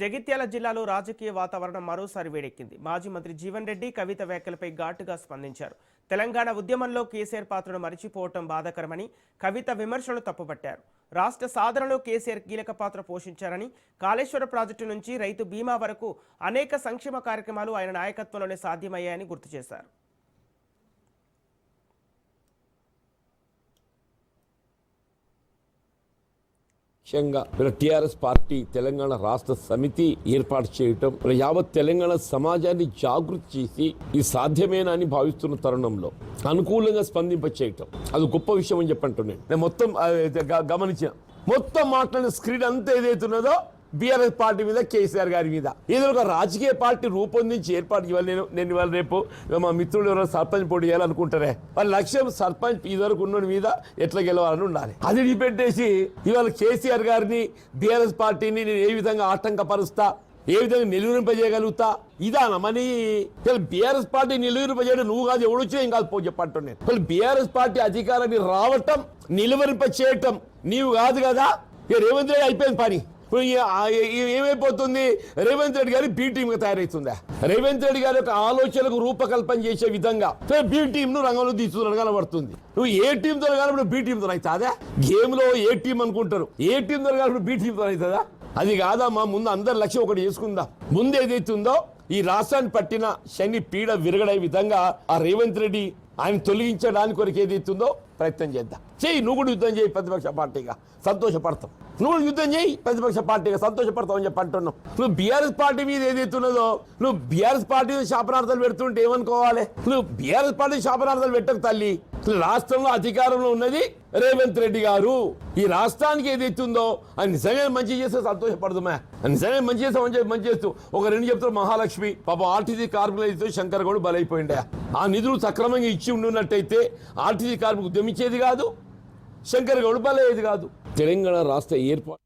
జగిత్యాల జిల్లాలో రాజకీయ వాతావరణం మరోసారి వేడెక్కింది. మాజీ మంత్రి జీవన్ రెడ్డి కవిత వ్యాఖ్యలపై ఘాటుగా స్పందించారు. తెలంగాణ ఉద్యమంలో కేసీఆర్ పాత్రను మరిచిపోవటం బాధాకరమని కవిత విమర్శలు తప్పుపట్టారు. రాష్ట్ర సాధనలో కేసీఆర్ కీలక పాత్ర పోషించారని, కాళేశ్వర ప్రాజెక్టు నుంచి రైతు బీమా వరకు అనేక సంక్షేమ కార్యక్రమాలు ఆయన నాయకత్వంలోనే సాధ్యమయ్యాయని గుర్తు చేశారు. టీఆర్ఎస్ పార్టీ తెలంగాణ రాష్ట్ర సమితి ఏర్పాటు చేయటం యావత్ తెలంగాణ సమాజాన్ని జాగృతి చేసి ఇది సాధ్యమేనా అని భావిస్తున్న తరుణంలో అనుకూలంగా స్పందింప చేయటం అది గొప్ప విషయం అని చెప్పంటున్నాను. నేను మొత్తం గమనించిన మొత్తం మాట్లాడిన స్క్రీన్ అంతా ఏదైతున్నదో బీఆర్ఎస్ పార్టీ మీద, కేసీఆర్ గారి మీద ఏదో ఒక రాజకీయ పార్టీ రూపొందించి ఏర్పాటు చేయాలి. నేను ఇవాళ రేపు మా మిత్రులు ఎవరైనా సర్పంచ్ పోటీ చేయాలనుకుంటారే, వాళ్ళ లక్ష్యం సర్పంచ్ ఇదివరకు ఉన్న మీద ఎట్లా గెలవాలని ఉండాలి. అది డిపెట్టేసి ఇవాళ కేసీఆర్ గారిని, బీఆర్ఎస్ పార్టీని నేను ఏ విధంగా ఆటంకపరుస్తా, ఏ విధంగా నిలువరింపజేయగలుగుతా ఇదానమని బీఆర్ఎస్ పార్టీ నిలువరింపజేయడం నువ్వు కాదు, ఎవడొచ్చినా ఏం కాదు పో చెప్పంటాను నేను. బీఆర్ఎస్ పార్టీ అధికారాన్ని రావటం, నిలువరింప చేయటం నీవు కాదు కదా. రేవంత్ రెడ్డి అయిపోయింది పని. ఏమైపోతుంది, రేవంత్ రెడ్డి గారి బి టీమ్ గా తయారవుతుందా? రేవంత్ రెడ్డి గారి యొక్క ఆలోచనకు రూపకల్పన చేసే విధంగా బి టీమ్ ను రంగంలో తీసుకుని కనబడుతుంది. నువ్వు ఏ టీమ్ తో కానీ బి టీమ్ తో అవుతుందా? గేమ్ లో ఏ టీం అనుకుంటారు, ఏ టీమ్ తో కానీ బి టీమ్ తో అవుతుందా? అది కాదమ్మా. ముందు అందరి లక్ష్యం ఒకటి చేసుకుందాం. ముందు ఏదైతుందో ఈ రాష్ట్రాన్ని పట్టిన శని పీడ విరగడే విధంగా ఆ రేవంత్ రెడ్డి ఆయన తొలగించడానికి కొరకు ఏదైతుందో ప్రయత్నం చేద్దాం. చెయ్యి, నువ్వు కూడా యుద్ధం చేయి ప్రతిపక్ష పార్టీగా, సంతోషపడతాం. నువ్వు యుద్ధం చేయి ప్రతిపక్ష పార్టీగా, సంతోషపడతావు అని చెప్పి అంటున్నావు. నువ్వు బీఆర్ఎస్ పార్టీ మీద ఏదైతున్నదో నువ్వు బీఆర్ఎస్ పార్టీ శాపనార్థాలు పెడుతుంటే ఏమనుకోవాలి? నువ్వు బీఆర్ఎస్ పార్టీ శాపనార్థాలు పెట్టకు తల్లి. రాష్ట్రంలో అధికారంలో ఉన్నది రేవంత్ రెడ్డి గారు. ఈ రాష్ట్రానికి ఏదైతుందో అది నిజంగా మంచి చేస్తే సంతోషపడదుమే. నిజంగా మంచి చేస్తామని మంచి చేస్తూ ఒక రెండు చెప్తారు. మహాలక్ష్మి పాపం ఆర్టీసీ కార్మికులతో శంకర్ గౌడ్ బలైపోయిండే. ఆ నిధులు సక్రమంగా ఇచ్చి ఉండున్నట్టయితే ఆర్టీసీ కార్మికులు ఉద్యమించేది కాదు, శంకర్ గౌడ్ బలయ్యేది కాదు. తెలంగాణ రాష్ట్ర ఏర్పాటు